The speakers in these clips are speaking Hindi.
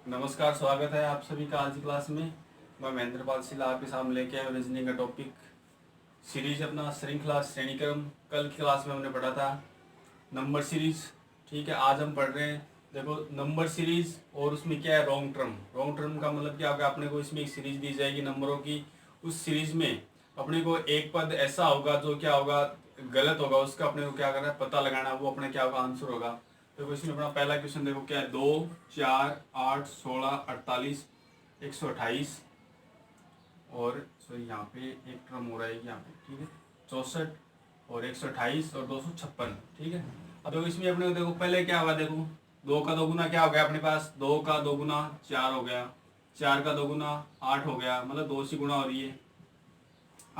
नमस्कार, स्वागत है आप सभी का आज की क्लास में। मैं महेंद्र पाल सिला आपके सामने लेके आया रीजनिंग का टॉपिक सीरीज अपना श्रृंखला श्रेणी क्रम। कल की क्लास में हमने पढ़ा था नंबर सीरीज। ठीक है, आज हम पढ़ रहे हैं देखो नंबर सीरीज और उसमें क्या है रॉन्ग टर्म। रॉन्ग टर्म का मतलब क्या होगा, अपने को इसमें एक सीरीज दी जाएगी नंबरों की। उस सीरीज में अपने को एक पद ऐसा होगा जो क्या होगा गलत होगा, उसका अपने को क्या करना है पता लगाना है, वो अपने क्या होगा आंसर होगा। तो इसमें अपना पहला क्वेश्चन देखो क्या है, 2, 4, 8, 16, 48, 128 और सॉरी यहाँ पे एक टर्म हो रहा है यहाँ पे, ठीक है 64 और 128 और 256। ठीक है, अब देखो इसमें अपने को देखो पहले क्या होगा, देखो 2 का 2 गुना क्या हो गया अपने पास, 2 का 2 गुना 4 हो गया, 4 का 2 गुना 8 हो गया, मतलब 2 से गुना हो रही है।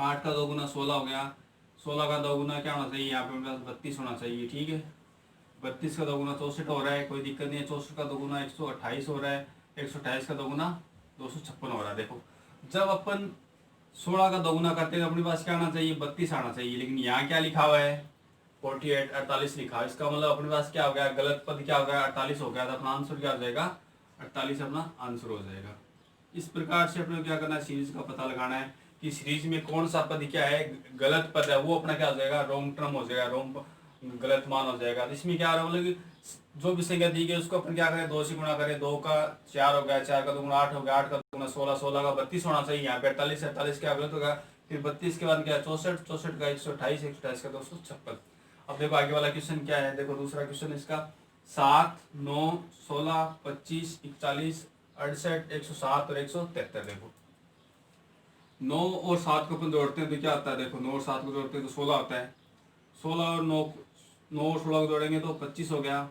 8 का 2 गुना 16 हो गया, 16 का 2 गुना क्या होना चाहिए यहाँ पे अपने पास 32 होना चाहिए। ठीक है, 32 का 2 गुना 64 हो रहा है, कोई दिक्कत नहीं है। 64 का 2 गुना 128 हो रहा है, 128 का 2 गुना 256 हो रहा है। देखो जब अपन 16 का 2 गुना करते हैं अपने पास क्या आना चाहिए 32 आना चाहिए, लेकिन यहाँ क्या लिखा हुआ है 48 48 लिखा है। इसका मतलब अपने पास क्या हो गया, गलत पद क्या हो गया 48 हो गया, तो अपना आंसर क्या हो जाएगा 48 अपना आंसर हो जाएगा। इस प्रकार से अपने को क्या करना है सीरीज का पता लगाना है कि सीरीज में कौन सा पद क्या है गलत पद है, वो अपना क्या हो जाएगा रॉन्ग टर्म हो जाएगा, रॉन्ग गलत मान हो जाएगा। तो इसमें क्या हो रहा है मतलब कि जो भी संख्या दी गई उसको अपन क्या करें 2 से गुणा करें। 2 का 4 हो गया, 4 का 2 गुना 8 हो गया, 8 का 2 गुना 16, 16 का 32 होना चाहिए। यहाँ पे 48 48 क्या गलत होगा, फिर 32 के बाद क्या 64, 64 का 128, 128 का 256। अब देखो आगे वाला क्वेश्चन क्या है, देखो दूसरा क्वेश्चन इसका 7, 9, 16, 25, 41, 68, 107 और 173। देखो 9 और 7 को अपन जोड़ते हैं तो क्या आता है, देखो 9 और 7 को जोड़ते हैं तो 16 होता है। 16 और 9 और 16 को जोड़ेंगे तो 25 हो गया।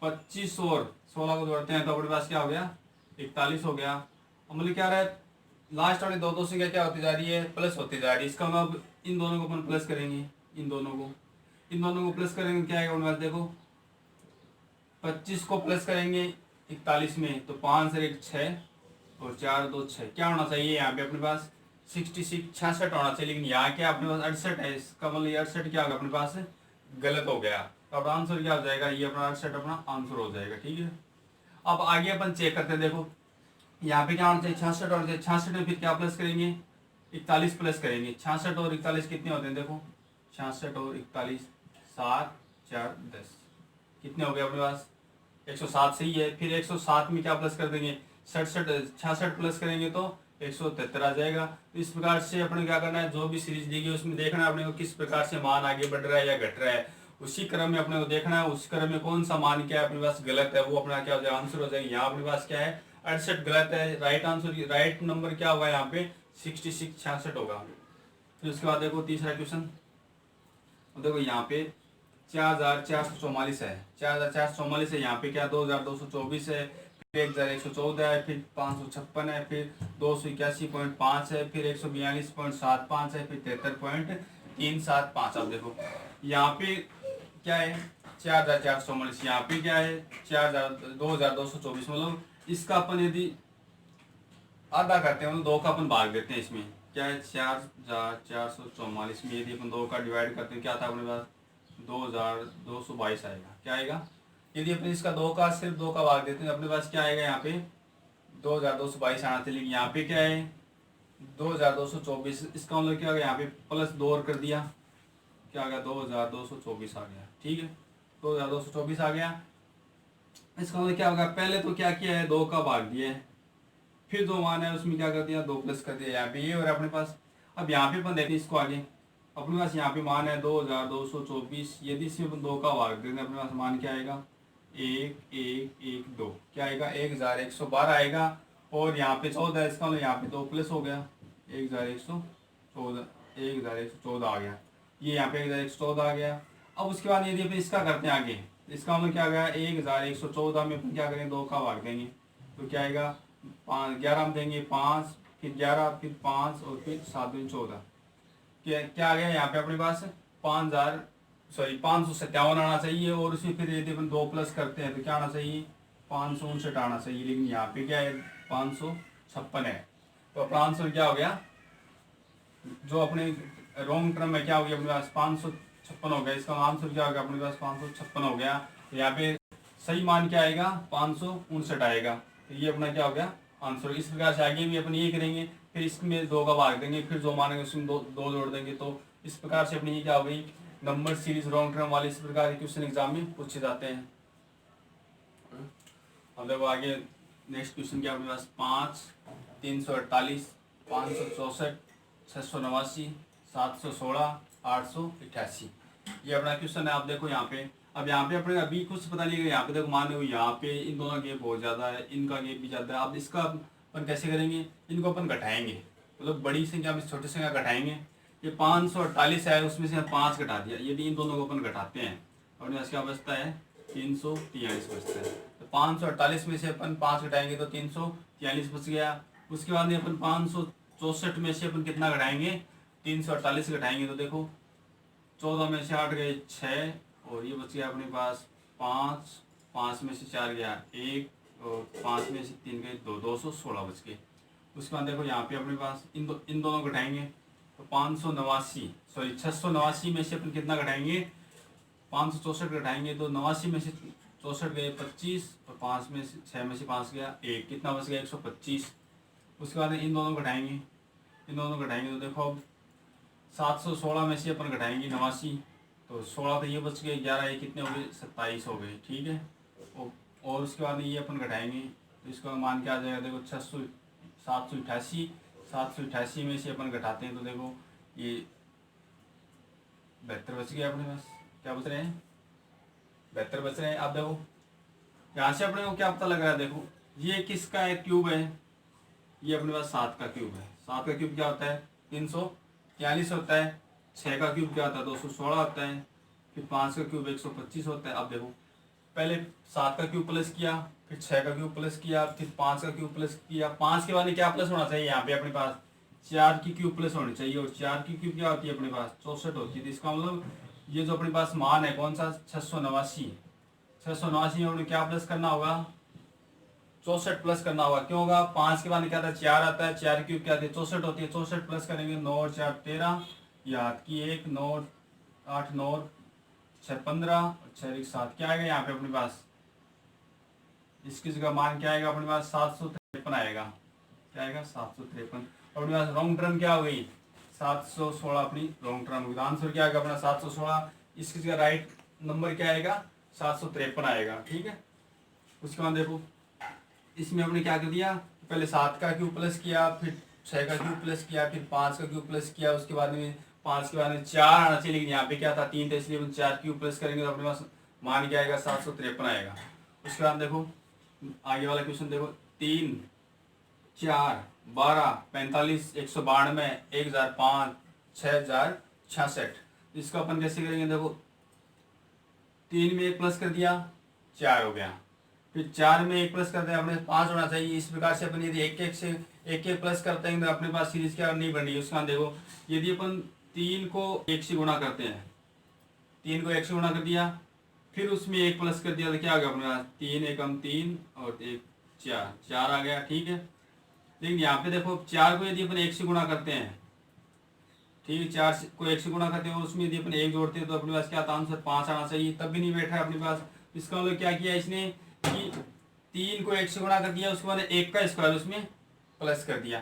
25 और 16 को जोड़ते हैं तो अपने पास क्या हो गया 41 हो गया। अब मतलब क्या रहा है लास्ट वाली दो संख्या क्या होती जा रही है प्लस होती जा रही है। इसका मतलब इन दोनों को अपन प्लस करेंगे, इन दोनों को प्लस करेंगे क्या आएगा अपने पास, देखो 25 को प्लस करेंगे 41 में तो 5 से 1 6 और 4 2 6 क्या होना चाहिए यहाँ पे अपने पास 66 66 होना चाहिए, लेकिन यहाँ क्या अपने पास 68 है। इसका मतलब 68 क्या होगा अपने पास गलत हो गया, तो अपना आंसर क्या हो जाएगा, ये अपना 68 अपना आंसर हो जाएगा। ठीक है, अब आगे अपन चेक करते हैं। देखो यहाँ पे क्या होना चाहिए 66 होना चाहिए। 66 में फिर क्या प्लस करेंगे 41 प्लस करेंगे। 66 और 41 कितने होते हैं, देखो 66 और 41 7 4 10 कितने हो गए अपने पास 107 सही है। फिर 107 में क्या प्लस कर देंगे 66 प्लस करेंगे तो 173 आ जाएगा। तो इस प्रकार से अपने क्या करना है, जो भी सीरीज दी गई उसमें देखना है अपने को किस प्रकार से मान आगे बढ़ रहा है या घट रहा है, उसी क्रम में अपने को देखना है। उस क्रम में कौन सा मान क्या है अपने पास गलत है, वो अपना क्या हो जाएगा आंसर हो जाएगा। यहाँ अपने पास क्या है 68 गलत है, राइट आंसर राइट नंबर क्या होगा यहाँ पे 66 66 होगा। फिर उसके बाद देखो तीसरा क्वेश्चन, देखो यहाँ पे 4444 है, 4444 है। यहाँ पे क्या 2224 है, फिर 1114 है, फिर 556 है, फिर 281.5 है, फिर 142.75 है, फिर 73.375। अब देखो यहाँ पे क्या है 4444, यहाँ पे क्या है 2224, मतलब इसका अपन यदि आधा करते हैं मतलब 2 का अपन भाग देते हैं। इसमें क्या है 4444 में यदि अपन 2 का डिवाइड करते हैं क्या था अपने पास 2222 आएगा। क्या आएगा यदि अपन इसका 2 का सिर्फ 2 का भाग देते हैं अपने पास क्या आएगा यहाँ पे 2222 आना चाहिए, लेकिन यहाँ पे क्या है 2224। इसका मतलब क्या हो गया यहाँ पे प्लस 2 और कर दिया, क्या आ गया 2224 आ गया। ठीक है 2224 आ गया। इसका मतलब क्या होगा पहले तो क्या किया है 2 का भाग दिया है, फिर जो मान है उसमें क्या कर दिया 2 प्लस कर दिया यहाँ पे ये और अपने पास। अब यहाँ पे अपन देखते हैं इसको आगे, अपने पास यहाँ पे मान है 2224, यदि इसमें अपन 2 का भाग देंगे अपने पास मान क्या आएगा 1112 क्या आएगा 1112 आएगा। और यहाँ पे 14 है, इसका मतलब यहाँ पे 2 प्लस हो गया 1114 आ गया, ये यहाँ पे 1114 आ गया। अब उसके बाद यदि अपन इसका करते हैं आगे, इसका मतलब क्या आ गया 1114 में अपन क्या करेंगे 2 का भाग देंगे तो क्या आएगा 11 में देंगे 5, फिर 11, फिर 5 और फिर 7 में 14 क्या आ गया यहाँ पे अपने पास 557 आना चाहिए। और उसमें फिर यदि अपन 2 प्लस करते हैं तो क्या आना चाहिए 559 आना चाहिए, लेकिन यहाँ पे क्या है 556 है। तो अपना आंसर क्या हो गया जो अपने रॉन्ग टर्म में क्या हो गया अपने पास 556 हो गया। इसका आंसर क्या हो गया अपने पास 556 हो गया। तो यहाँ पे सही मान क्या आएगा 559 आएगा। तो ये अपना क्या हो गया आंसर। इस प्रकार से आगे भी अपन ये करेंगे, फिर इसमें 2 का भाग देंगे, फिर जो मानेंगे उसमें दो जोड़ देंगे। तो इस प्रकार से अपनी ये क्या हो गई नंबर सीरीज लॉन्ग टर्म वाले इस प्रकार के क्वेश्चन एग्जाम में पूछे जाते हैं। अब देखो आगे नेक्स्ट क्वेश्चन क्या अपने पास 5, 348, 564, 689, 716, 888 ये अपना क्वेश्चन है। आप देखो यहाँ पे, अब यहाँ पे अपने अभी कुछ पता नहीं है, यहाँ पे देखो मान लो यहाँ पे इन दोनों गैप बहुत ज़्यादा है, इनका गैप भी ज़्यादा है। अब इसका अपन कैसे करेंगे, इनको अपन घटाएंगे, मतलब बड़ी संख्या में छोटी संख्या घटाएंगे। ये 548 है, उसमें से 5 घटा दिया, यदि इन दोनों को अपन घटाते हैं अपने पास क्या बचता है 343 बचता है। तो 548 में से अपन 5 घटाएंगे तो 343 बच गया। उसके बाद में अपन 564 में से अपन कितना घटाएंगे 348 घटाएंगे तो देखो 14 में से 8 गए 6 और ये बच गया अपने पास 5, 5 में से 4 गया 1 और 5 में से 3 गए 2, 216 बच गए। उसके बाद देखो यहाँ पे अपने पास इन दोनों घटाएंगे तो 689 में से अपन कितना घटाएंगे 564 घटाएंगे तो 89 में से 64 गए 25 और 5 में से 6 में से 5 गया 1, कितना बच गया 125। उसके बाद इन दोनों घटाएंगे तो देखो अब 716 में से अपन घटाएंगे 89 तो 16 तो ये बच गए 11 ये कितने हो गए 27 हो गए, ठीक है। और उसके बाद ये अपन घटाएंगे तो इसका मान क्या आ जाएगा देखो 788 में से अपन घटाते हैं तो देखो ये 72 बच गया अपने पास। क्या बच रहे हैं 72 बच रहे हैं। आप देखो यहाँ से अपने को क्या पता लग रहा है, देखो ये किसका एक क्यूब है, ये अपने पास 7 का क्यूब है। 7 का क्यूब क्या होता है 343 होता है, 6 का क्यूब क्या होता है 216 होता है, फिर 5 का क्यूब 125 होता है। अब देखो पहले 7 का क्यूब प्लस किया, फिर 6 का क्यूब प्लस किया, फिर 5 का क्यूब प्लस किया। 5 के बाद में क्या प्लस होना चाहिए यहाँ पे अपने पास 4 की क्यूब प्लस होनी चाहिए, और 4 की क्यूब क्या होती है अपने पास 64 होती है। तो इसका मतलब ये जो अपने पास मान है कौन सा 689 में उन्हें क्या प्लस करना होगा 64 प्लस करना होगा। क्यों होगा 5 के बाद में क्या आता है 4 आता है, 4 क्यूब क्या आती है 64 होती है, 64 प्लस करेंगे 9 और 4 13, याद की 1 9 8 9 6 15 6 1 7 क्या आएगा यहाँ पे अपने पास इसकी जगह मान क्या आएगा अपने पास 753 आएगा। क्या आएगा 753 और अपने पास रॉन्ग टर्म क्या हो गई 716 अपनी रॉन्ग टर्म होगी। आंसर क्या आएगा अपना 716, इसकी जगह राइट नंबर क्या आएगा 753 आएगा, ठीक है। उसके बाद देखो इसमें हमने क्या कर दिया पहले 7 का क्यूब प्लस किया, फिर 6 का क्यूब प्लस किया, फिर 5 का क्यूब प्लस किया, उसके बाद में 5 के बाद में 4 आना चाहिए, लेकिन यहाँ पे क्या था 3 था इसलिए हम 4 क्यूब प्लस करेंगे तो अपने पास मान क्या आएगा 753 आएगा। उसके बाद देखो आगे वाला क्वेश्चन देखो 3 4 12 45 192 1005 6066 इसका अपन कैसे करेंगे देखो 3 में 1 प्लस कर दिया 4 हो गया, फिर 4 में 1 प्लस करते हैं अपने 5 होना चाहिए। इस प्रकार से अपन यदि एक प्लस करते हैं तो अपने पास सीरीज क्या नहीं बन रही है। उसका देखो यदि अपन 3 को 1 से गुणा करते हैं 3 को 1 से गुणा कर दिया फिर उसमें 1 प्लस कर दिया तो क्या आ गया अपने पास 3 एकम 3 और 1 4 आ गया, ठीक है। लेकिन यहाँ पे देखो 4 को यदि अपन 1 से गुणा करते हैं, ठीक है 4 को 1 से गुणा करते हैं और उसमें यदि अपन 1 जोड़ते हैं तो अपने पास क्या आता आंसर 5 आना चाहिए, तब भी नहीं बैठा है अपने पास। इसका मतलब क्या किया इसने कि 3 को 1 से गुणा कर दिया उसके बाद 1 का स्क्वायर उसमें प्लस कर दिया,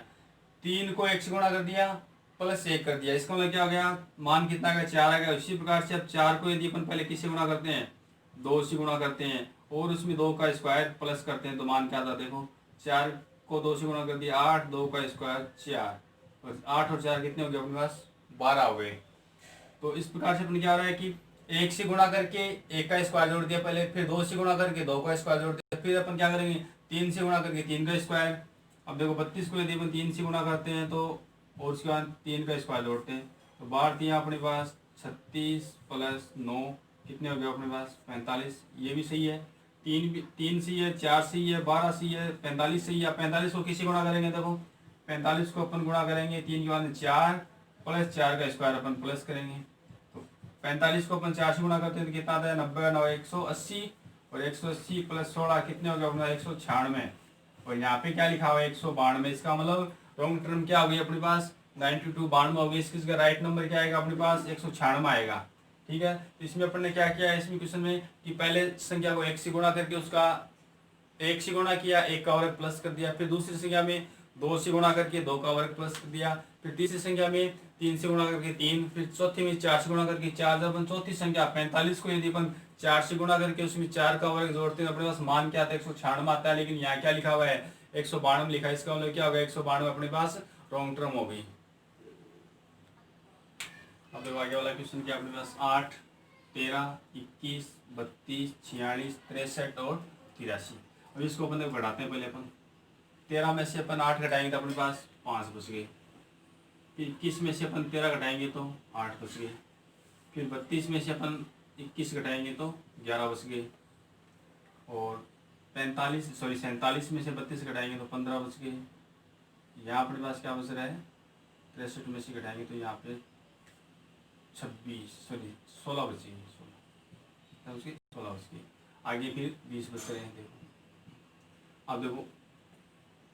3 को 1 से गुणा कर दिया प्लस 1 कर दिया। इसका मतलब क्या हो गया मान कितना आ गया 4 आ गया। उसी प्रकार से अब 4 को यदि अपन पहले किससे गुणा करते हैं 2 से गुणा करते हैं और उसमें 2 का स्क्वायर प्लस करते हैं तो मान क्या आता देखो 4 को 2 से गुणा कर दिया 8, 2 का स्क्वायर 4 और 8 और 4 कितने हो गए अपने पास 12 हो गए। तो इस प्रकार से अपन क्या हो रहा है कि 1 से गुणा करके 1 का स्क्वायर जोड़ दिया पहले, फिर 2 से गुणा करके 2 का स्क्वायर जोड़ दिया, फिर अपन क्या करेंगे 3 से गुणा करके 3 का स्क्वायर। अब देखो 32 को यदि अपन 3 से गुणा करते हैं तो और उसके बाद 3 का स्क्वायर जोड़ते हैं तो 12 3 अपने पास 36 प्लस 9 कितने हो गए अपने पास 45, ये भी सही है। 3 सही है, 4 सही है, 12 सही है, 45 सही है। 45 को किसी गुणा करेंगे देखो 45 को अपन गुणा करेंगे 3 के बाद 4 प्लस 4 का स्क्वायर अपन प्लस करेंगे तो 45 को अपन 4 से गुणा करते हैं तो कितना आता है 90 9 180 और 180 प्लस 16 कितने हो गए अपना 196 और यहाँ पे क्या लिखा हुआ है 192। इसका मतलब रॉन्ग टर्म क्या हो गई अपने पास 92 92 हो गई। इसका राइट नंबर क्या आएगा अपने पास 196 आएगा, ठीक है। तो इसमें अपन ने क्या किया है इसमें क्वेश्चन में कि पहले संख्या को 1 से गुणा करके उसका 1 से गुणा किया, 1 का वर्ग प्लस कर दिया, फिर दूसरी संख्या में 2 से गुणा करके 2 का वर्ग प्लस कर दिया, फिर तीसरी संख्या में 3 से गुणा करके 3, फिर चौथी में 4 से गुणा करके 4। जब अपन चौथी संख्या 45 को यदि अपन 4 से गुणा करके उसमें 4 का वर्ग जोड़ते हैं अपने पास मान क्या आता है, 196 आता है, लेकिन यहाँ क्या लिखा हुआ है 192 लिखा है। इसका मतलब क्या होगा 192 अपने पास रॉन्ग टर्म हो गई। अब देखो आगे वाला क्वेश्चन क्या अपने पास 8, 13, 21, 32, 46, 63 और 83। अब इसको अपन बढ़ाते हैं। पहले अपन 13 में से अपन 8 घटाएंगे तो अपने पास 5 बच गए, फिर 21 में से अपन 13 घटाएंगे तो 8 बच गए, फिर 32 में से अपन 21 घटाएंगे तो 11 बच गए, और 47 में से 32 घटाएंगे तो 15 बच गए। यहाँ अपने पास क्या बच रहा है 63 में से घटाएंगे तो यहाँ पे 16 बचेंगे, 16 बच गए। आगे फिर 20 बच रहे हैं। देखो अब देखो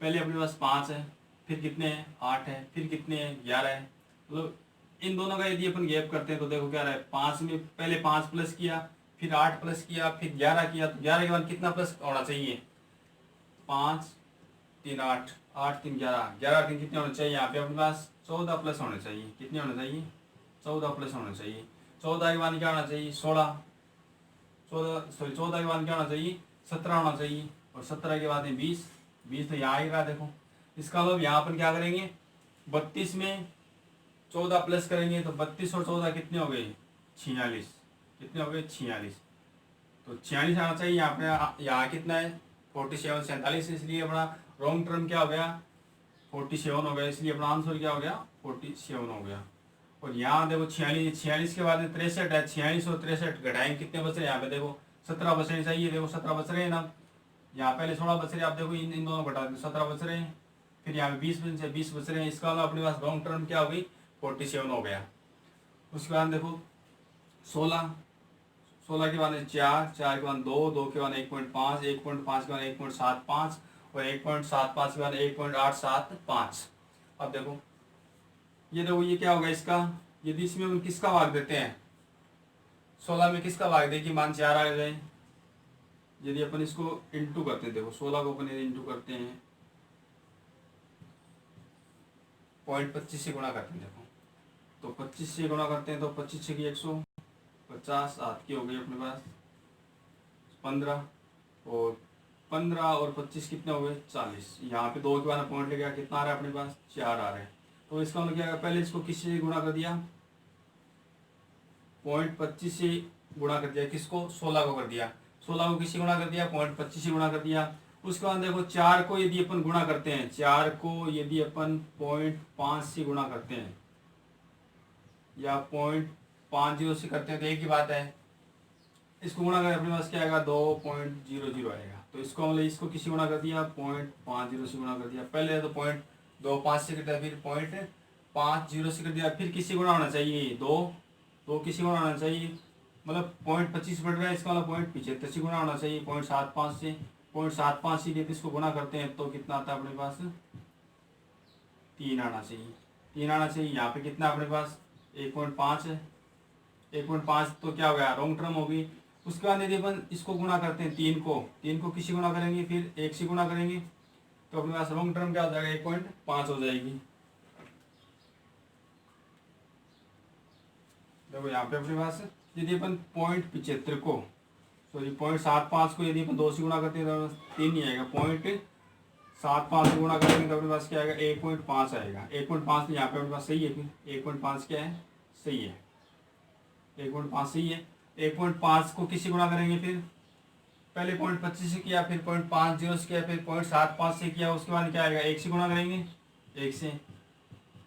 पहले अपने पास 5 है, फिर कितने हैं 8 है, फिर कितने हैं 11 है। मतलब इन दोनों का यदि अपन गैप करते हैं तो देखो क्या रहा है 5 में पहले 5 प्लस किया, फिर 8 प्लस किया, फिर 11 किया, तो 11 के बाद कितना प्लस होना चाहिए 5 3 8, 8 3 11, 11 3 कितने होने चाहिए यहाँ पे अपने पास 14 प्लस होने चाहिए। कितने होने चाहिए 14 प्लस होने चाहिए। 14 के बाद क्या होना चाहिए 16, 14 के बाद क्या होना चाहिए 17 होना चाहिए, और 17 के बाद है 20, 20 तो यहाँ ही रहा। देखो इसका मतलब यहाँ पर क्या करेंगे 32 में 14 प्लस करेंगे तो 32 और 14 कितने हो गए 46, कितने हो गए 46, तो 46 आना चाहिए। यहाँ पे यहाँ कितना है 47, 47, इसलिए अपना रॉन्ग टर्म क्या हो गया 47 हो गया, इसलिए अपना आंसर क्या हो गया 47 हो गया। और यहाँ देखो 46 के बाद में 63 है, 46 और 63 घटाएंगे कितने बच रहे हैं यहाँ पे देखो 17 बचने चाहिए। देखो 17 बच रहे हैं ना, यहाँ पहले 16 बच रहे हैं, आप देखो इन दोनों घटा 17 बच रहे हैं, फिर यहाँ पे 20 बच रहे हैं। इसका मतलब अपने पास रॉन्ग टर्म क्या हो गई 47 हो गया। उसके बाद देखो 16 के बाद 4 के बाद 2 के बाद 1.5 के बाद 1.75 और 1.75 के बाद 1.875। अब देखो ये क्या होगा इसका, यदि इसमें हम किसका भाग देते हैं 16 में किसका भाग दे कि मान 4 आ जाए, यदि अपन इसको इंटू करते हैं, देखो 16 को अपन इंटू करते हैं 0.25 से गुणा करते हैं। देखो तो 25 से गुणा करते हैं तो 25 से 150, 7 की हो गई अपने पास 15, और 15 और 25 कितने हो गए 40। यहाँ पे 2 के बाद पॉइंट ले गया, कितना आ रहा है अपने पास 4 आ रहा है। तो इसका मतलब क्या, पहले इसको किससे गुणा कर दिया 0.25 से गुणा कर दिया, किसको 16 को कर दिया, 16 को किससे गुणा कर दिया 0.25 से गुणा कर दिया। उसके बाद देखो 4 को यदि अपन गुणा करते हैं, 4 को यदि अपन 0.5 से गुणा करते हैं या 0.50 से करते हैं तो एक ही बात है, इसको गुणा करें अपने पास क्या आएगा 2.00 आएगा। तो इसको मतलब इसको किसी गुणा कर दिया 0.50 से गुणा कर दिया, पहले तो 0.25 से कर दिया, फिर 0.50 से कर दिया, फिर किसी गुणा होना चाहिए 2 किसी गुणा होना चाहिए, मतलब 0.25 बढ़ रहा है, इसका मतलब 0.75 से गुणा होना चाहिए 0.75 से। 0.75 से यदि इसको गुणा करते हैं तो कितना आता है अपने पास 3 आना चाहिए, 3 आना चाहिए। यहाँ पे कितना अपने पास 1.5 है, 1.5 तो क्या हो गया रॉन्ग टर्म होगी। उसके बाद यदि अपन इसको गुणा करते हैं 3 को किसी गुणा करेंगे, फिर 1 से गुणा करेंगे तो अपने पास रॉन्ग टर्म क्या हो जाएगा 1.5 हो जाएगी। देखो यहाँ पे अपने पास यदि अपन 0.75 को 0.75 को यदि अपन 2 से गुणा करते हैं तो 3 नहीं आएगा, 0.75 से गुणा करेंगे तो अपने पास क्या आएगा 1.5 आएगा। 1.5 तो यहाँ पे अपने पास सही है, फिर 1.5 क्या है सही है, 1.5 सही है। 1.5 को किसी गुणा करेंगे, फिर पहले 0.25 से किया, फिर 0.50 से किया, फिर 0.75 से किया, उसके बाद क्या आएगा 1 से गुणा करेंगे, 1 से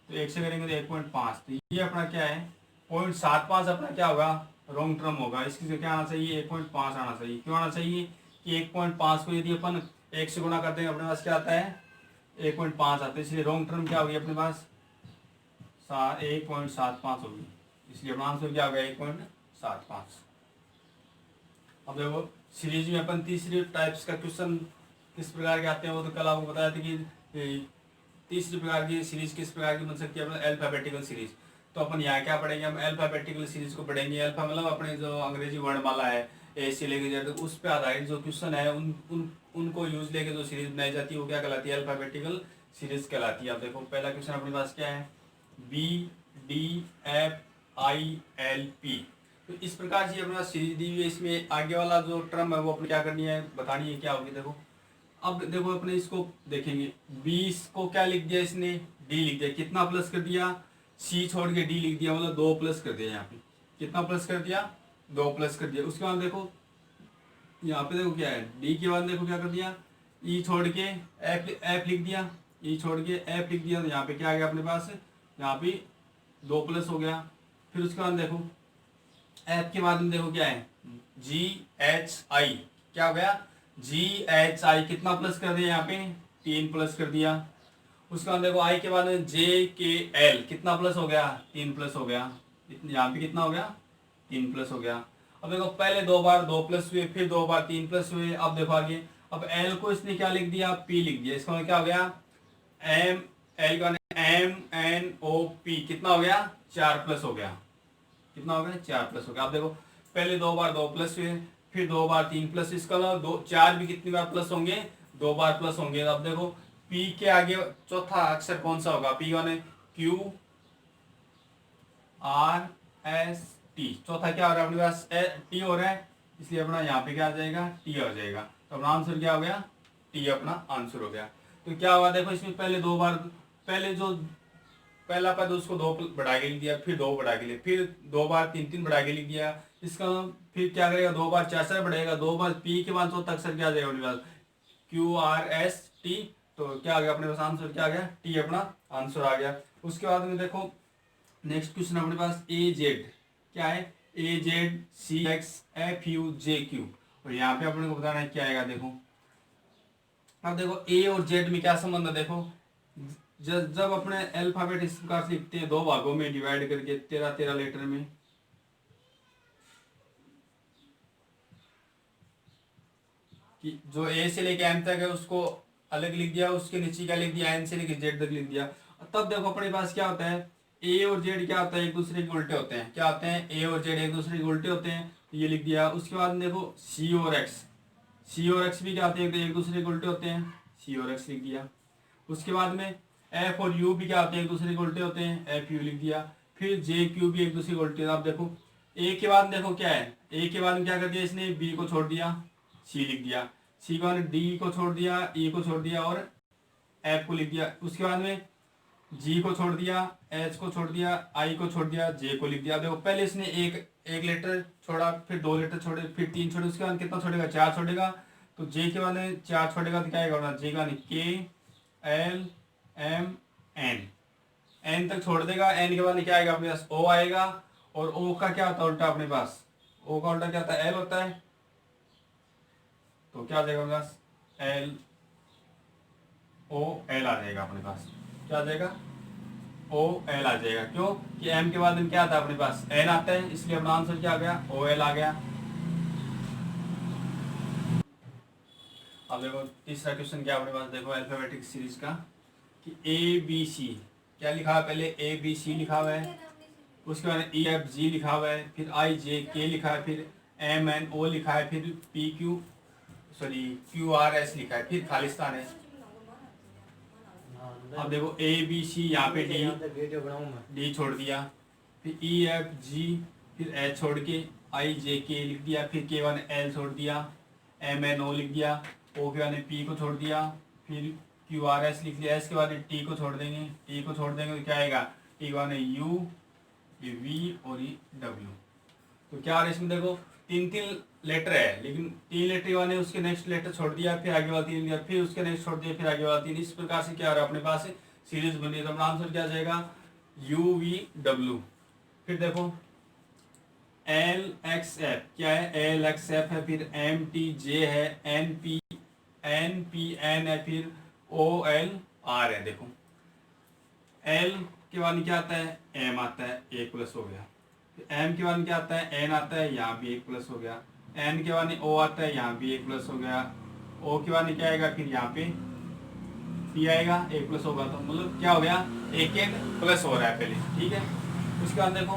तो 1 से करेंगे तो 1.5, तो ये अपना क्या है 0.75 अपना क्या होगा रॉन्ग टर्म होगा। इसकी क्या आना चाहिए 1.5 आना चाहिए। क्यों आना चाहिए कि 1.5 को यदि अपन 1 से गुणा करते हैं अपने पास क्या आता है 1.5 आता है, इसलिए रॉन्ग टर्म क्या होगी अपने पास 1.75 होगी, इसलिए अपना आंसर क्या होगा 1.75। अब देखो सीरीज में अपन तीसरी टाइप्स का क्वेश्चन किस प्रकार के आते हैं, वो तो कल आपको बताया था कि तीसरी प्रकार की सीरीज किस प्रकार की बन सकती है, अपना अल्फाबेटिकल सीरीज। तो अपन यहाँ क्या पढ़ेंगे, हम अल्फाबेटिकल सीरीज को पढ़ेंगे। अल्फा मतलब अपने जो अंग्रेजी वर्णमाला है, ए से लेके जेड तक, उस पे आधारित जो क्वेश्चन है उनको यूज लेके जो सीरीज बनाई जाती है वो क्या कहलाती है, अल्फाबेटिकल सीरीज कहलाती है। अब देखो पहला क्वेश्चन अपने पास क्या है, B D F I L P. तो इस प्रकार से अपने पास सीरीज दी हुई है, इसमें आगे वाला जो टर्म है वो अपने क्या करनी है, बतानी है क्या होगी। देखो अब देखो अपने इसको देखेंगे, 20 को क्या लिख दिया इसने, डी लिख दिया, कितना प्लस कर दिया, सी छोड़ के डी लिख दिया, मतलब 2 प्लस कर दिया। यहाँ पे कितना प्लस कर दिया, 2 प्लस कर दिया। उसके बाद देखो यहाँ पे देखो क्या है, डी के बाद देखो क्या कर दिया, ई छोड़ के एफ लिख दिया, ई छोड़ के एफ लिख दिया। तो यहाँ पे क्या आ गया अपने पास, यहाँ पे 2 प्लस हो गया। फिर उसके बाद देखो एफ के बाद में देखो क्या है, जी एच आई, क्या हो गया, जी एच आई, कितना प्लस कर दिया यहाँ पे, 3 प्लस कर दिया। उसके बाद देखो आई के बाद में जे के एल, कितना प्लस हो गया, 3 प्लस हो गया। यहाँ पे कितना हो गया, 3 प्लस हो गया। अब देखो पहले 2 बार 2 प्लस हुए, फिर 2 बार 3 प्लस हुए। अब देखो आगे, अब एल को इसने क्या लिख दिया, पी लिख दिया। इसका मतलब क्या हो गया, एम एल का एम एन ओ पी, कितना हो गया, 4 प्लस हो गया। कितना हो गया, 4 प्लस हो गया। अब देखो पहले 2 बार 2 प्लस हुए, फिर 2 बार 3 प्लस, इसका मतलब 4 भी कितनी बार प्लस होंगे, 2 बार प्लस होंगे। अब देखो पी के आगे चौथा अक्षर कौन सा होगा, पी वन है, क्यू आर एस टी, चौथा क्या हो रहा है अपने पास, टी हो रहा है, इसलिए अपना यहाँ पे क्या आ जाएगा, टी आ जाएगा। तो अपना आंसर क्या हो गया, टी अपना आंसर हो गया। तो क्या हुआ देखो, इसमें पहले 2 बार, पहले जो पहला पद उसको 2 बढ़ा के लिख दिया, फिर 2 बढ़ा के लिख, फिर 2 बार 3 बढ़ा के लिख दिया। इसका फिर क्या करेगा, 2 बार 4 बढ़ेगा, 2 बार पी के बाद चौथा अक्षर क्या आ जाएगा अपने पास, क्यू आर एस टी। तो क्या आ गया अपने पास आंसर, क्या आ गया, टी अपना आंसर आ गया। उसके बाद में देखो नेक्स्ट क्वेश्चन अपने पास ए जेड, क्या है, A Z C X F U J Q. और यहाँ पे अपने को बताना है क्या आएगा। देखो अब देखो ए और जेड में क्या संबंध है, देखो जब अपने अल्फाबेट इस प्रकार से लिखते हैं 2 भागों में डिवाइड करके 13 लेटर में, कि जो ए से लेके एम तक है उसको अलग लिख दिया, उसके नीचे क्या लिख दिया, एन से लेके जेड तक लिख दिया। तब देखो अपने पास क्या होता है, ए और जेड क्या होता है, एक दूसरे के उल्टे होते हैं। क्या होते हैं, ए और जेड एक दूसरे के उल्टे होते हैं, तो ये लिख दिया। उसके बाद देखो सी और एक्स, सी और एक्स भी क्या होते हैं, एक दूसरे के उल्टे होते हैं, सी और एक्स लिख दिया। उसके बाद में एफ और यू भी क्या होते हैं, एक दूसरे के उल्टे होते हैं, एफ यू लिख दिया। फिर जे क्यू भी एक दूसरे के उल्टे। आप देखो ए के बाद देखो क्या है, ए के बाद में क्या कर दिया इसने, बी को छोड़ दिया, सी लिख दिया। सी के बाद डी को छोड़ दिया, ई को छोड़ दिया और एफ को लिख दिया। उसके बाद में जी को छोड़ दिया, एच को छोड़ दिया, आई को छोड़ दिया, जे को लिख दिया। देखो पहले इसने एक लेटर छोड़ा, फिर 2 लेटर छोड़े, फिर 3 छोड़े, उसके बाद कितना छोड़ेगा, 4 छोड़ेगा। तो जे के बाद में 4 छोड़ेगा तो क्या आएगा, जे का के एल एम एन, एन तक छोड़ देगा। एन के बाद में क्या आएगा अपने पास, ओ आएगा। और ओ का क्या होता है उल्टा अपने पास, ओ का उल्टा क्या होता है, एल होता है। तो क्या आ जाएगा अपने पास, एल ओ एल आ जाएगा अपने पास, क्या आ जाएगा, ओ एल आ जाएगा। क्यों कि एम के बाद में क्या आता है अपने पास, एन आता है, इसलिए अपना आंसर क्या आ गया, ओ एल आ गया। अब देखो तीसरा क्वेश्चन क्या अपने पास, देखो अल्फाबेटिक सीरीज का, कि ए बी सी क्या लिखा है, पहले ए बी सी लिखा हुआ है, उसके बाद ई एफ जी लिखा हुआ है, फिर आई जे के लिखा है, फिर एम एन ओ लिखा है, फिर P Q sorry Q R S लिखा है, फिर खालिस्तान है। अब देखो ए बी सी, यहाँ पे डी छोड़ दिया, फिर ई एफ जी, फिर एच छोड़ के आई जे के लिख दिया, फिर के वन एल छोड़ दिया, एम एन ओ लिख दिया, ओ के बाद पी को छोड़ दिया, फिर क्यू आर एस लिख लिया। एस के बाद टी को छोड़ देंगे, टी को छोड़ देंगे तो क्या आएगा, टी के बाद यू, ये वी और ये डब्ल्यू। तो क्या आ रहा है इसमें, देखो 3 लेटर है, लेकिन 3 लेटर वाले उसके नेक्स्ट लेटर छोड़ दिया, फिर आगे वाला 3 दिया, फिर उसके नेक्स्ट छोड़ दिया, फिर आगे वाला 3। इस प्रकार से क्या आ रहा है अपने पास सीरीज बनी है। तो अपना आंसर क्या आ जाएगा, यू वी डब्ल्यू। फिर देखो एल एक्स एफ, क्या है, एल एक्स एफ है, फिर एम टी जे है, एन पी एन है, फिर ओ एल आर है। देखो एल के बाद क्या आता है, एम आता है, 1 प्लस हो गया। एम के बाद क्या आता है, एन आता है, यहाँ भी 1 प्लस हो गया। एन के बाद ओ आता है, यहाँ भी 1 प्लस हो गया। ओ के बाद क्या आएगा, फिर यहाँ पे पी आएगा, 1 प्लस होगा। तो मतलब क्या हो गया, 1 1 प्लस हो रहा है पहले, ठीक है। उसके बाद देखो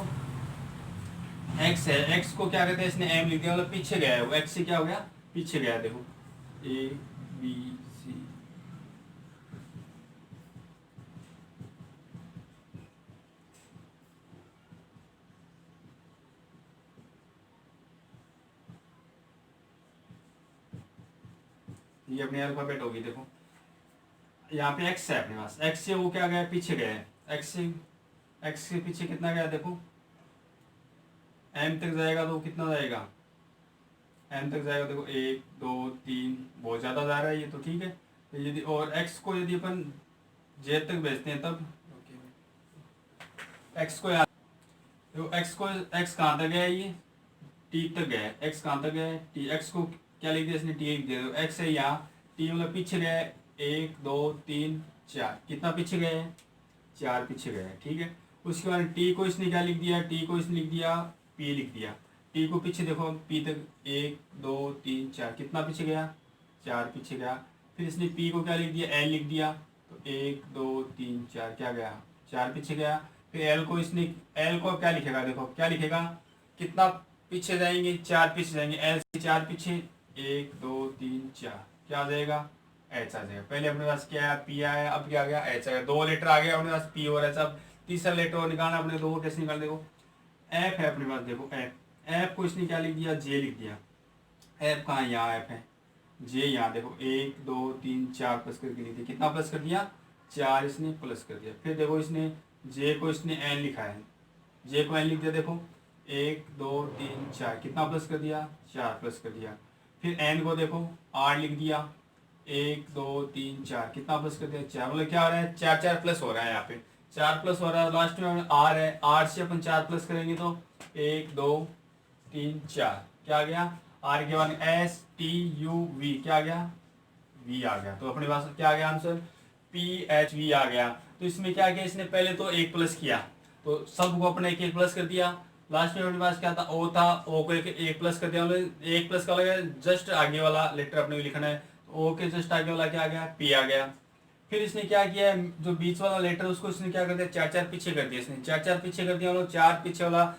एक्स है, एक्स को क्या कहते हैं इसने एम लिख दिया, मतलब पीछे गया है वो, एक्स से क्या हो गया, पीछे गया। देखो ए बी सी, ये अपनी अल्फाबेट होगी। देखो यहाँ पे एक्स है अपने पास, एक्स से वो क्या गया, पीछे गया है। एक्स से पीछे कितना गया, देखो एम तक जाएगा तो कितना जाएगा, एम तक जाएगा। देखो 1 2 3, बहुत ज़्यादा जा रहा है ये तो, ठीक है। तो यदि और एक्स को यदि अपन जे तक भेजते हैं तब एक्स को याद, तो एक्स कहाँ तक गया है, ये टी तक गया है। एक्स कहाँ तक गया है, टी। एक्स को क्या लिख दिया इसने, टी लिख दिया। तो एक्स है यहाँ, टी मतलब पीछे गया है 1 2 3 4, कितना पीछे गया है, 4 पीछे गया है, ठीक है। उसके बाद टी को इसने क्या लिख दिया, टी को इसने लिख दिया पी लिख दिया। टी को पीछे देखो, पी तक 1 2 3 4, कितना पीछे गया, 4 पीछे गया। फिर इसने पी को क्या लिख दिया, एल लिख दिया। तो 1 2 3 4 क्या गया, 4 पीछे गया। फिर एल को इसने, एल को क्या लिखेगा, देखो क्या लिखेगा, कितना पीछे जाएंगे, 4 पीछे जाएंगे। एल से 4 पीछे, 1 2 3 4, क्या आ जाएगा, एच आ जाएगा। पहले अपने पास क्या है, पी आया, अब क्या आ गया, एच आ गया। 2 लेटर आ गया अपने पास, पी और एच। अब तीसरा लेटर और निकालना अपने, 2 कैसे निकाल, देखो एफ है अपने पास। देखो एफ को इसने क्या लिख दिया, जे लिख दिया। एफ कहाँ, यहाँ एफ है, जे यहाँ। देखो 1 2 3 4 प्लस करके लिख दिया, कितना प्लस कर दिया, 4 इसने प्लस कर दिया। फिर देखो इसने जे को इसने एन लिखा है, जे को एन लिख दिया। देखो 1 2 3 4, कितना प्लस कर दिया, 4 प्लस कर दिया। फिर एन को देखो आर लिख दिया, 1 2 3 4, कितना प्लस कर दिया, 4। मतलब क्या हो रहा है, 4 4 प्लस हो रहा है, यहाँ पे 4 प्लस हो रहा है। लास्ट में आर है, आर से अपन 4 प्लस करेंगे तो 1 2 3 4, क्या आ गया, आर के बाद एस टी यू वी, क्या आ गया, वी आ गया। तो अपने पास क्या आ गया आंसर, पी एच वी आ गया। तो इसमें क्या किया इसने, पहले तो 1 प्लस किया, तो सबको अपने 1 1 प्लस कर दिया। लास्ट में अपने पास क्या था, ओ था, ओ को 1 प्लस कर दिया। 1 प्लस का लगा, जस्ट आगे वाला लेटर अपने को लिखना है। ओ के जस्ट आगे वाला क्या आ गया, पी आ गया। फिर इसने क्या किया, जो बीच वाला लेटर उसको इसने क्या कर दिया, 4 4 पीछे कर दिया। इसने 4 4 पीछे कर दिया, और 4 पीछे वाला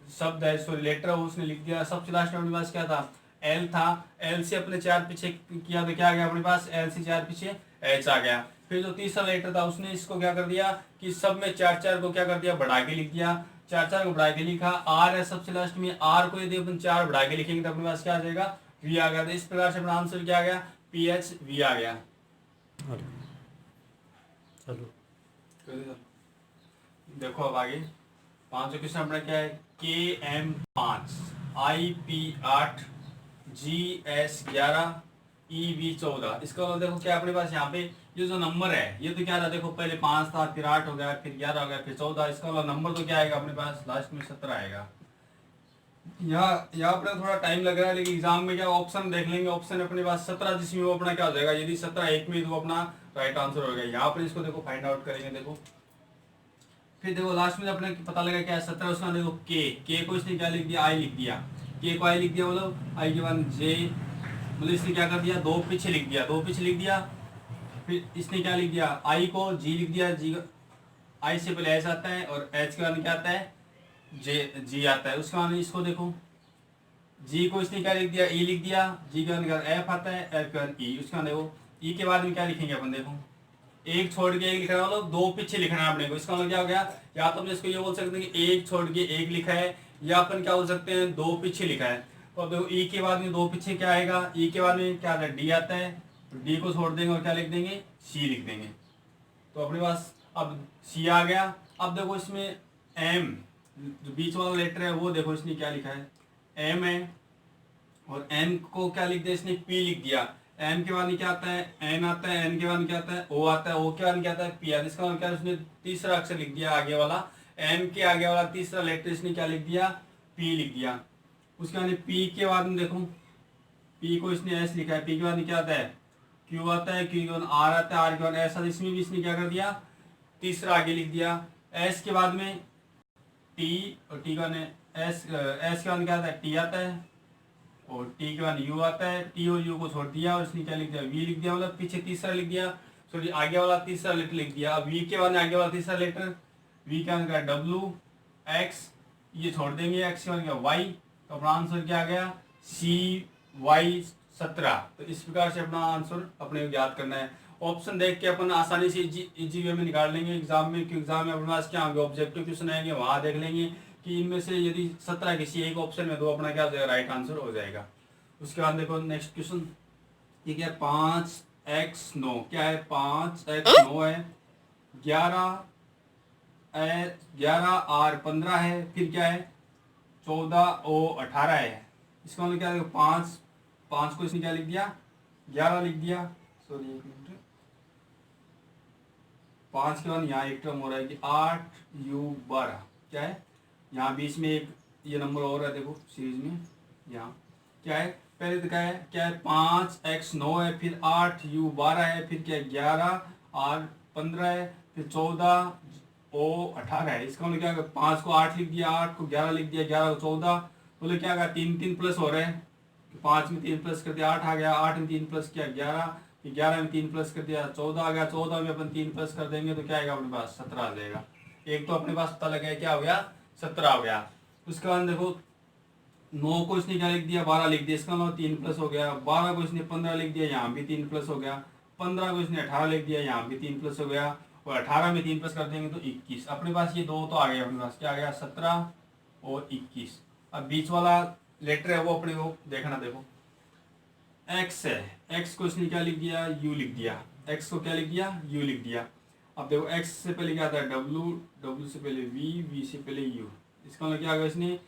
शब्द है, सो लेटर उसने लिख दिया। सबसे लास्ट में अपने पास क्या था, एल था। एल से अपने 4 पीछे किया तो क्या आ गया अपने पास, एल से 4 पीछे एच आ गया। फिर जो तीसरा लेटर था उसने इसको क्या कर दिया कि सब में 4 4 को क्या कर दिया, बढ़ा के लिख दिया। 4 4 को बढ़ा के लिखा। आर है सबसे लास्ट में, आर को यदि अपन 4 बढ़ा के लिखेंगे तो अपने पास क्या आ जाएगा, वी आ गया। तो इस प्रकार से अपना आंसर क्या आ गया, पी एच वी आ गया। चलो देखो अब आगे 5 क्वेश्चन अपना क्या है, K M 5, I P 8, G S 11, E V 14। इसका मतलब देखो क्या अपने पास यहाँ पे ये जो नंबर है, ये तो क्या था, देखो पहले 5 था, फिर 8 हो गया, फिर 11 हो गया, फिर 14। इसका मतलब नंबर तो क्या आएगा अपने पास, लास्ट में 17 आएगा। यहाँ अपना थोड़ा टाइम लग रहा है, लेकिन एग्जाम में क्या ऑप्शन देख लेंगे। ऑप्शन अपने पास 17, जिसमें वो अपना क्या हो जाएगा, यदि 17 एक में तो अपना राइट आंसर हो गया। यहाँ पर इसको देखो फाइंड आउट करेंगे। देखो फिर देखो लास्ट में अपने पता लगा क्या है, 17। उसका देखो के को इसने क्या लिख दिया, आई लिख दिया। के को आई लिख दिया, मतलब आई के बाद जे, मतलब इसने क्या कर दिया, 2 पीछे लिख दिया, 2 पीछे लिख दिया। फिर इसने क्या लिख दिया, आई को जी लिख दिया। जी, आई से पहले एच आता है, और एच के बाद क्या आता है, जे जी आता है। उसके बाद इसको देखो, जी को इसने क्या लिख दिया, ई लिख दिया। जी के बाद एफ आता है, एफ के बाद ई। उसके बाद देखो ई के बाद में क्या लिखेंगे अपन, देखो एक छोड़ के एक लिखना है, मतलब 2 पीछे लिखना है अपने को। इसका मतलब क्या हो गया, या तो अपन इसको ये बोल सकते हैं कि एक छोड़ के एक लिखा है, या अपन क्या बोल सकते हैं 2 पीछे लिखा है। तो अब देखो ई के बाद में 2 पीछे क्या आएगा, ई के बाद में क्या आता है, डी आता है। तो डी को छोड़ देंगे और क्या लिख देंगे, सी लिख देंगे। तो अपने पास अब सी आ गया। अब देखो इसमें एम, जो बीच वाला लेटर है वो देखो इसने क्या लिखा है, एम है। और एम को क्या लिख दिया इसने, पी लिख दिया। एम के बाद में क्या आता है, एन आता है। एन के बाद में क्या आता है, ओ आता है। ओ के बाद में क्या आता है, पी आता है। इसका मतलब क्या, उसने तीसरा अक्षर लिख दिया आगे वाला, एम के आगे वाला तीसरा लेटर इसने क्या लिख दिया, पी लिख दिया। उसके बाद पी के बाद में देखो, पी को इसने एस लिखा है। पी के बाद में क्या आता है, क्यू आता है। क्यू के बाद आर आता है। आर के बाद एस आता है। इसमें भी इसने क्या कर दिया, तीसरा आगे लिख दिया। एस के बाद में टी, और टी के बाद एस के बाद क्या आता है, टी आता है। और टी के बाद यू आता है। टी और यू को छोड़ दिया, और इसने क्या लिख दिया, वी लिख दिया। मतलब पीछे तीसरा लिख दिया, सॉरी आगे वाला तीसरा लेटर लिख दिया। अब वी के बाद आगे वाला तीसरा लेटर, वी के बाद डब्ल्यू एक्स, ये छोड़ देंगे, x बन गया y, तो अपना आंसर क्या आ गया CY17। तो इस प्रकार से अपना आंसर अपने को याद करना है। ऑप्शन देख के अपन आसानी से इजी वे में निकाल लेंगे एग्जाम में, क्योंकि एग्जाम में अपने पास क्या होंगे, ऑब्जेक्टिव क्वेश्चन आएंगे, वहां देख लेंगे कि इनमें से यदि 17 किसी एक ऑप्शन में, तो अपना क्या हो जाएगा, राइट आंसर हो जाएगा। उसके बाद देखो नेक्स्ट क्वेश्चन, ठीक है, 5x9 क्या है, 5x9 है, 11R15 है, फिर क्या है 14O18 है। इसका मतलब क्या है, 5 को इसने क्या लिख दिया, 11 लिख दिया, सॉरी एक मिनट, 5 के बाद यहाँ एक टर्म हो रहा है कि 8U12 क्या है, यहाँ बीच में एक ये नंबर और है, देखो सीरीज में यहाँ क्या है, पहले तो क्या है 5x9 है, फिर 8U12 है, फिर क्या है 11R15 है, फिर 14O18 है। इसका मतलब क्या है, 5 को 8 लिख दिया, 8 को 11 लिख दिया, 11 को 14, बोले क्या होगा, 3 प्लस हो रहे हैं, 5 में 3 प्लस कर दिया 8 आ गया, 8 में 3 प्लस किया 11, 11 में 3 प्लस कर दिया 14 आ गया, 14 में अपन 3 प्लस कर देंगे तो क्या आएगा अपने पास 17 आ जाएगा। एक तो अपने पास पता लगा क्या हो गया, 17 हो गया। उसके बाद देखो 9 को इसने क्या लिख दिया, 12 लिख दिया, इसका मतलब 3 प्लस हो गया, 12 को इसने 15 लिख दिया, यहाँ भी 3 प्लस हो गया, 15 को इसने 18 लिख दिया, यहाँ भी 3 प्लस हो गया, और 18 में 3 प्लस कर देंगे तो 21। अपने पास ये दो तो आ गया, अपने पास क्या आ गया 17 और 21। अब बीच वाला लेटर है वो अपने को देखना, देखो x है, x को इसने क्या लिख दिया, u लिख दिया, x को क्या लिख दिया, u लिख दिया। अब देखो x से पहले क्या आता है w, w से पहले v, v से पहले u, इसका मतलब क्या होगा, इसने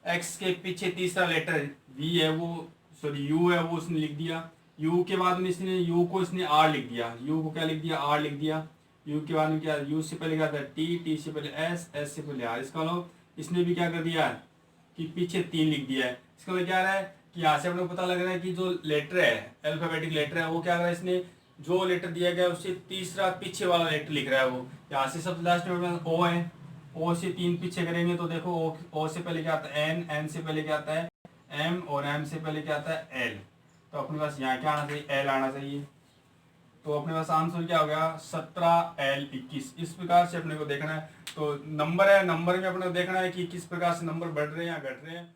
x के पीछे तीसरा लेटर v है वो, सॉरी u है वो उसने लिख दिया, u के बाद में इसने u को इसने r लिख दिया, u को क्या लिख दिया, r लिख दिया, u के बाद में क्या, u से पहले क्या आता है t, t से पहले s, s से पहले r। इसका मतलब इसने भी क्या कर दिया कि पीछे 3 लिख दिया है। इसका मतलब क्या रहा है कि यहाँ से अपने को पता लग रहा है कि जो लेटर है, अल्फाबेटिक लेटर है, वो क्या कर रहा है, इसने जो लेटर दिया गया उससे तीसरा पीछे वाला लेटर लिख रहा है वो। यहाँ से सब लास्ट में ओ है, ओ से 3 पीछे करेंगे तो देखो ओ से पहले क्या आता है एन, एन से पहले क्या आता है एम, और एम से पहले क्या आता है एल। तो अपने पास यहाँ क्या आना चाहिए, एल आना चाहिए। तो अपने पास आंसर क्या हो गया 17L21। इस प्रकार से अपने को देखना है। तो नंबर है, नंबर में अपने को देखना है कि किस प्रकार से नंबर बढ़ रहे हैं या घट रहे हैं।